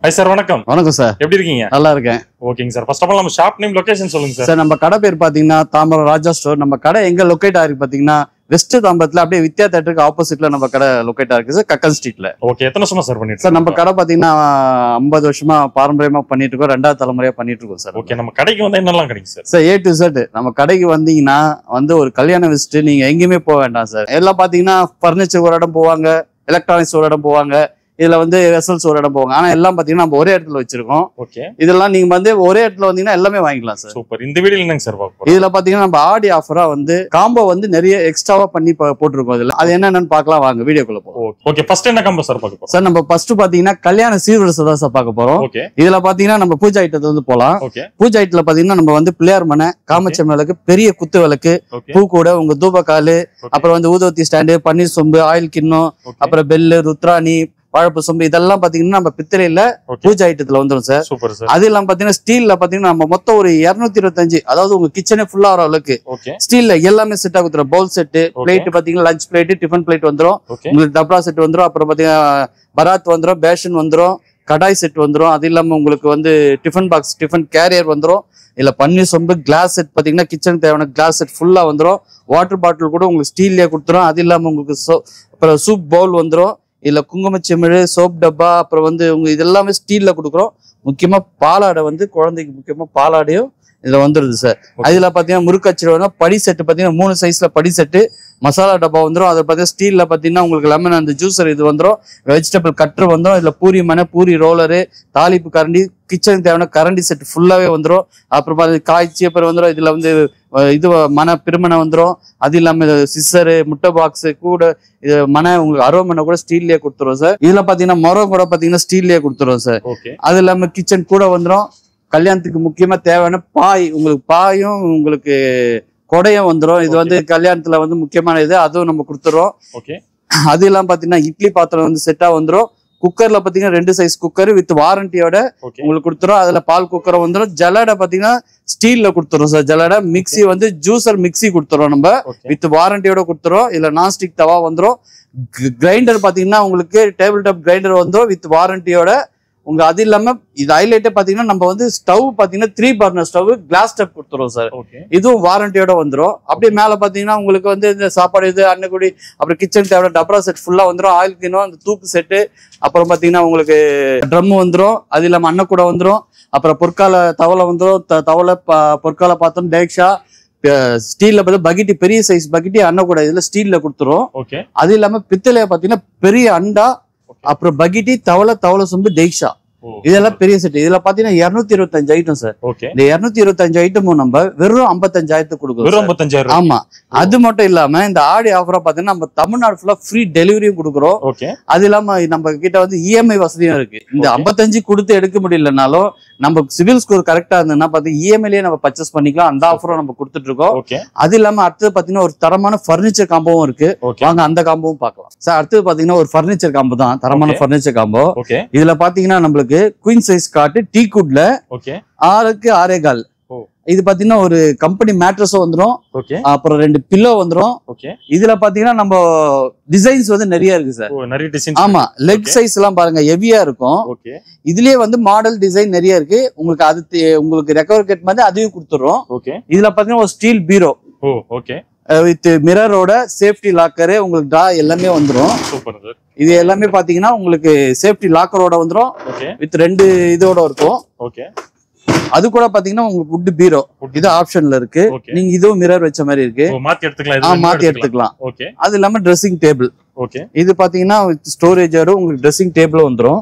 Hi sir, வணக்கம். வணக்கம் sir, எப்படி இருக்கீங்க? நல்லா இருக்கேன். ஓகேங்க சார். ஃபர்ஸ்ட் ஆஃப் ஆல் நம்ம ஷாப் நேம், லொகேஷன் சொல்லுங்க சார். சார், நம்ம கடை பேர் பாத்தீங்கன்னா தாம்பரம் ராஜா ஸ்டோர். நம்ம கடை எங்க லொக்கேட் ஆயிருக்கு பாத்தீங்கன்னா வெஸ்ட் தாம்பரத்துல அப்படியே வித்யா தியேட்டருக்கு ஆப்போசிட்ல நம்ம கடை லொக்கேட் ஆயிருக்கு சார், கக்கன் ஸ்ட்ரீட்ல. ஓகே, எத்தனை வருஷமா சார் பண்ணிட்டு சார்? நம்ம கடை பாத்தீங்கன்னா 50 வருஷமா பாரம்பரியமா பண்ணிட்டு இருக்கோம், 2வது தலைமுறையா பண்ணிட்டு இருக்கோம் சார். ஓகே, நம்ம கடைக்கு வந்தா என்னெல்லாம் கிடைக்கும் sir? Sir, A to Z நம்ம கடைக்கு வந்தீங்கன்னா ஒரு கல்யாண விசிட், நீங்க எங்கேயுமே போக வேண்டாம் சார். எல்லாம் பாத்தீங்கன்னா பர்னிச்சர் ஒரு இடம் போவாங்க, எலக்ட்ரானிக்ஸ் ஒரு இடம் போவாங்க, இதுல வெசல்ஸ் ஒரு இடம் போவாங்க. ஆனா எல்லாம் பாத்தீங்கன்னா நம்ம ஒரே இடத்துல வச்சிருக்கோம். ஓகே, இதெல்லாம் நீங்க ஒரே இடத்துல வந்தீங்கன்னா எல்லாமே வாங்கிக்கலாம் சார். சூப்பர். இந்த வீடியோல என்னங்க சார் பார்க்க போறோம்? இதுல பாத்தீங்கன்னா நம்ம ஆடி ஆஃபரா காம்போ நிறைய எக்ஸ்ட்ராவா பண்ணி போட்டிருக்கோம். இதுல அது என்னன்னு பார்க்கலாம், வாங்க வீடியோக்குள்ள போவோம். ஓகே, ஃபர்ஸ்ட் என்ன காம்போ சார் பார்க்க போறோம்? சார், நம்ம ஃபர்ஸ்ட் பாத்தீங்கன்னா கல்யாண சீர்வரிசை தான் சார் பார்க்க போறோம். ஓகே, இதுல பாத்தீங்கன்னா நம்ம பூஜை ஐட்டத்துல போலாம். ஓகே, பூஜை ஐட்டத்துல பாத்தீங்கன்னா நம்ம பிள்ளையார் மனை, காமச்சம் விளக்கு, பெரிய குத்து விளக்கு, பூக்கூட, உங்க தூபக்காலு, அப்புறம் ஊதுவத்தி ஸ்டாண்டு, பன்னீர் சொம்பு, ஆயில் கிண்ணம், அப்புறம் பெல்லு, ருத்ராணி, வாழைப்பு சொம்பு, இதெல்லாம் பாத்தீங்கன்னா நம்ம பித்தளையில பூஜை ஐட்டத்துல வந்துடும் சார். Super sir. அது இல்லாம பாத்தீங்கன்னா ஸ்டீல்ல பாத்தீங்கன்னா நம்ம மொத்தம் ஒரு 225, அதாவது உங்க கிச்சனே ஃபுல்லா வர அளவுக்கு ஸ்டீல்ல எல்லாமே செட் ஆகுது. பவுல் செட், பிளேட் பாத்தீங்கன்னா லஞ்ச் பிளேட், டிஃபன் பிளேட் வந்துடும், உங்களுக்கு டப்ரா செட் வந்துடும், அப்புறம் பாத்தீங்கன்னா பராத் வந்துடும், பேஷன் வந்துடும், கடாய் செட் வந்துடும். அது இல்லாம உங்களுக்கு டிஃபன் பாக்ஸ், டிஃபன் கேரியர் வந்துடும். இல்ல பன்னீர் சொம்பு, கிளாஸ் செட் பாத்தீங்கன்னா கிச்சனுக்கு தேவையான கிளாஸ் செட் ஃபுல்லா வந்துடும். வாட்டர் பாட்டில் கூட உங்களுக்கு ஸ்டீல்லே கொடுத்துரும். அது இல்லாம உங்களுக்கு அப்புறம் சூப் பவுல் வந்துடும். இல்ல குங்குமச்சிமிழ், சோப் டப்பா, அப்புறம் உங்க இதெல்லாமே ஸ்டீல்ல கொடுக்குறோம். முக்கியமா பாலாடை குழந்தைக்கு முக்கியமா பாலாடையும் இதுல வந்துருது சார். அதுல பாத்தீங்கன்னா முறுக்கச்சிரு படி செட்டு பாத்தீங்கன்னா 3 சைஸ்ல படி செட்டு, மசாலா டப்பா வந்துடும். அதை பாத்தீங்கன்னா ஸ்டீல்ல பாத்தீங்கன்னா உங்களுக்கு லெமன் அந்த ஜூசர் இது வந்துடும், வெஜிடபிள் கட்டர் வந்துடும். இதுல பூரி மனை, பூரி ரோலரு, தாளிப்பு கரண்டி, கிச்சனுக்கு தேவையான கரண்டி செட் ஃபுல்லாவே வந்துடும். அப்புறம் காய்ச்சி அப்புறம் வந்துடும். இதுல இது பிரிமனை வந்துடும். அது இல்லாம சிசரு, முட்டை பாக்ஸ் கூட, இது உங்களுக்கு அரோமனை கூட ஸ்டீல்லே கொடுத்துருவோம் சார். இதுல பாத்தீங்கன்னா மரம் கூட பாத்தீங்கன்னா ஸ்டீல்லே கொடுத்துருவோம் சார். அது இல்லாம கிச்சன் கூட வந்துடும். கல்யாணத்துக்கு முக்கியமா தேவையான பாய், உங்களுக்கு பாயும் உங்களுக்கு கொடையும் வந்துடும். இது கல்யாணத்துல முக்கியமான இது, அதுவும் நம்ம கொடுத்துறோம். அது இல்லாம பாத்தீங்கன்னா இட்லி பாத்திரம் செட்டா வந்துடும். குக்கர்ல பாத்தீங்கன்னா 2 சைஸ் குக்கர் வித் வாரண்டியோட உங்களுக்கு கொடுத்துரும். அதுல பால் குக்கர் வந்துடும். ஜல்லடை பாத்தீங்கன்னா ஸ்டீல்ல கொடுத்துரும் சார். ஜல்லடை மிக்சி ஜூசர் மிக்சி கொடுத்துரும் நம்ம வித் வாரண்டியோட கொடுத்துரும். இதுல நான்ஸ்டிக் தவா வந்துடும். கிரைண்டர் பாத்தீங்கன்னா உங்களுக்கு டேபிள் டாப் கிரைண்டர் வந்துடும் வித் வாரண்டியோட. அது இல்லாம இது ஹைலைட்டே பாத்தீங்கன்னா நம்ம ஸ்டவ் பாத்தீங்கன்னா 3 பர்னர் ஸ்டவ், கிளாஸ் ஸ்டவ் கொடுத்துரும் சார். இதுவும் வாரண்டியோட வந்துடும். அப்படியே மேல பாத்தீங்கன்னா உங்களுக்கு இந்த சாப்பாடு இது அன்னக்குடி, அப்புறம் கிச்சன் தேவை டப்ரா செட் ஃபுல்லா வந்துடும். ஆயில் கிணம், அந்த தூக்கு செட்டு, அப்புறம் பாத்தீங்கன்னா உங்களுக்கு ட்ரம் வந்துடும். அது இல்லாம அன்னக்கூட வந்துடும். அப்புறம் பொற்கால தவளை வந்துடும். தவளை பொற்கால பாத்திரம், டேக்ஷா, ஸ்டீல்ல பக்கெட்டி, பெரிய சைஸ் பக்கெட்டி அன்னக்கூட இதுல ஸ்டீல்ல கொடுத்துரும். அது இல்லாம பித்தளைய பாத்தீங்கன்னா பெரிய அண்டா, அப்புறம் பக்கெட்டி, தவளை சொம்பு, டேக்ஷா, இதெல்லாம் பெரிய செட். இதுல பாத்தீங்கன்னா 225 ஐட்டம் சார். இந்த 225 ஐட்டமும் நம்ம வெறும் 55,000 கொடுக்குறோம். ஆமா, அது மட்டும் இல்லாம இந்த ஆடி ஆஃபரா பாத்தீங்கன்னா நம்ம தமிழ்நாடு ஃபுல்லா ஃப்ரீ டெலிவரியும் கொடுக்குறோம். அது இல்லாம நம்ம கிட்ட இஎம்ஐ வசதியும் இருக்கு. இந்த 55 கொடுத்து எடுக்க முடியலனாலும் நம்ம சிவில் ஸ்கோர் கரெக்டா இருந்ததுன்னா இஎம்ஐலயே நம்ம பர்ச்சேஸ் பண்ணிக்கலாம். அந்த ஆஃபரும் நம்ம கொடுத்துட்டு இருக்கோம். அது இல்லாம அடுத்தது பாத்தீங்கன்னா ஒரு தரமான பர்னிச்சர் காம்போவும் இருக்கு. வாங்க அந்த காம்போவும் பார்க்கலாம் சார். அடுத்தது பாத்தீங்கன்னா ஒரு பர்னிச்சர் காம்போ தான், தரமான பர்னிச்சர் காம்போ. இதுல பாத்தீங்கன்னா நம்மளுக்கு குயின் சைஸ் காட்டு டீக்குட்ல 6க்கு 6.25. இது பாத்தீங்கன்னா ஒரு கம்பெனி மேட்ரஸும் வந்துடும். அப்புறம் 2 பில்லோ வந்துடும். இதுல பாத்தீங்கன்னா நம்ம டிசைன்ஸ் நிறைய இருக்கு சார். ஆமா, லெக் சைஸ் எல்லாம் பாருங்க ஹெவியா இருக்கும். இதுலயே மாடல் டிசைன் நிறைய இருக்கு. உங்களுக்கு ரெக்கவர் கட் மாதிரி அதையும் கொடுத்துறோம். இதுல பாத்தீங்கன்னா ஒரு ஸ்டீல் பீரோ வித் மிரரோட சேஃப்டி லாக்கரு, உங்களுக்கு டிரா எல்லாமே வந்துடும். இது எல்லாமே பாத்தீங்கன்னா உங்களுக்கு சேஃப்டி லாக்கரோட வந்துடும் வித் 2 இதோட இருக்கும். அது கூட பாத்தீங்கன்னா உங்களுக்கு வுட் பீரோ இது ஆப்ஷன்ல இருக்கு. நீங்க இதுவும் மிரர் வச்ச மாதிரி இருக்கு, மாத்தி எடுத்துக்கலாம். அது இல்லாம ட்ரெஸ்ஸிங் டேபிள், இது பாத்தீங்கன்னா ஸ்டோரேஜோட உங்களுக்கு ட்ரெஸ்ஸிங் டேபிள் வந்துடும்.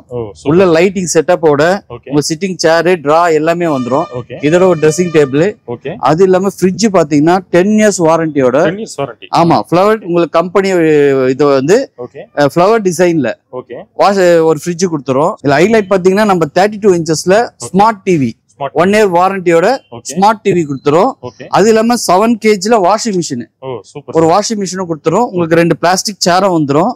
உள்ள லைட்டிங் செட்டப்போட உங்க சிட்டிங் சேர், டிரா எல்லாமே வந்துடும். இதோட ஒரு ட்ரெஸ்ஸிங் டேபிள். அது இல்லாம ஃப்ரிட்ஜ் பாத்தீங்கன்னா 10 years வாரண்டியோட. ஆமா, ஃபிளவர் உங்களுக்கு கம்பெனி இது ஃபிளவர் டிசைன்ல ஒரு ஃப்ரிட்ஜ் கொடுத்துரும். இதுல ஹைலைட் பாத்தீங்கன்னா நம்ம 32 inchesல ஸ்மார்ட் டிவி 1 year வாரண்டியோட ஸ்மார்ட் டிவி கொடுத்துரும். அது இல்லாம 7 kgல வாஷிங் மிஷின், ஒரு வாஷிங் மிஷினும் கொடுத்துரும். உங்களுக்கு 2 பிளாஸ்டிக் சேரும் வந்துடும்.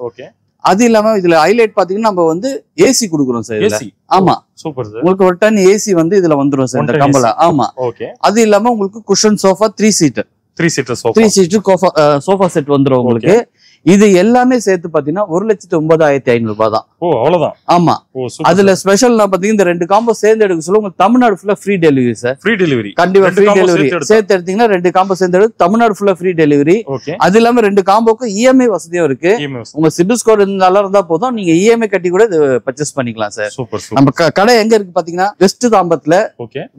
அது இல்லாம இதுல ஹைலைட் பாத்தீங்கன்னா நம்ம ஏசி கொடுக்குறோம் சார். ஆமா, சூப்பர் சார். உங்களுக்கு ஒரு டன் ஏசி இதுல வந்துடும் சார் இந்த கம்பல. ஆமா, அது இல்லாம உங்களுக்கு cushion sofa 3 seater sofa set வந்துடும் உங்களுக்கு. இது எல்லாமே சேர்த்து பாத்தீங்கன்னா 1,09,500 ரூபாய் தான். ஓ அவ்வளவுதான். ஆமா. அதுல ஸ்பெஷல் பாத்தீங்கன்னா இந்த 2 காம்போ சேர்ந்து எடுக்க சொல்ல உங்களுக்கு தமிழ்நாடு ஃபுல்லா free delivery sir. Free delivery கண்டிப்பா ஃப்ரீ டெலிவரி சேர்த்து எடுத்தீங்கன்னா 2 காம்போ சேர்ந்து எடுத்து தமிழ்நாடு ஃபுல்லா ஃப்ரீ டெலிவரி. அது இல்லாம 2 காம்போக்கு இஎம்ஐ வசதியும் இருக்கு. உங்க சிபில் ஸ்கோர் இருந்தா போதும், நீங்க இஎம்ஐ கட்டி கூட பர்ச்சேஸ் பண்ணிக்கலாம் சார். நம்ம கடை எங்க இருக்கு பாத்தீங்கன்னா வெஸ்ட் தாம்பரத்துல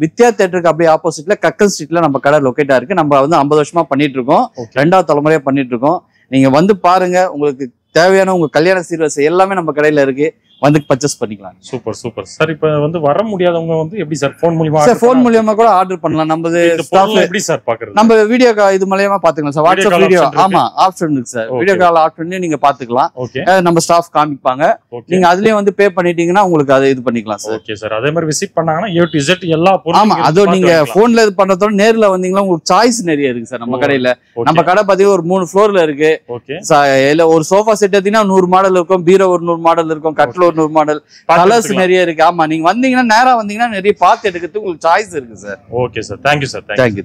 வித்யா தியேட்டருக்கு அப்படியே ஆப்போசிட்ல கக்கன் ஸ்ட்ரீட்ல நம்ம கடை லொகேட்டா இருக்கு. நம்ம வந்து 50 வருஷமா பண்ணிட்டு இருக்கோம், 2வது தலைமுறையா பண்ணிட்டு இருக்கோம். நீங்க வந்து பாருங்க, உங்களுக்கு தேவையான உங்க கல்யாண சீர்வரிசை எல்லாமே நம்ம கடையில இருக்கு, வந்து பர்ச்சேஸ் பண்ணிக்கலாம். Super super sir. இப்ப வந்து வர முடியாதவங்க வந்து எப்படி சார் போன் மூலமா சார் போன் மூலமா கூட ஆர்டர் பண்ணலாம். நம்ம ஸ்டாஃப் எப்படி சார் பாக்குறது? நம்ம வீடியோ இது மூலமா பாத்துக்கலாம் சார். வாட்ஸ்அப் வீடியோ ஆமா ஆப்ஷன் இருக்கு சார். வீடியோ கால் ஆப்ஷன் நீங்க பாத்துக்கலாம். நம்ம ஸ்டாஃப் காமிப்பாங்க. நீங்க அதுலயே வந்து பே பண்ணிட்டீங்கன்னா உங்களுக்கு அதை இது பண்ணிக்கலாம் சார். Okay sir. அதே மாதிரி விசிட் பண்ணாங்கன்னா A to Z எல்லா பொருளும். ஆமா, அது நீங்க போன்ல இது பண்றதோட நேர்ல வந்தீங்கன்னா உங்களுக்கு சாய்ஸ் நிறைய இருக்கு சார் நம்ம கடையில. நம்ம கடை பாத்தீங்கன்னா ஒரு 3 ஃப்ளோர்ல இருக்கு. ஒரு சோஃபா செட் எடுத்தீங்கன்னா 100 மாடல் இருக்கும், பீரோ ஒரு 100 மாடல் இருக்கும், கட்டில் ஒரு 100 மாடல், கலர்ஸ் நிறைய இருக்கு. ஆமா, நீங்க வந்தீங்கன்னா நேரா வந்தீங்கன்னா நிறைய பார்த்து எடுக்கிறதுக்கு உங்களுக்கு சாய்ஸ் இருக்கு sir. Okay sir. Thank you sir. Thank you.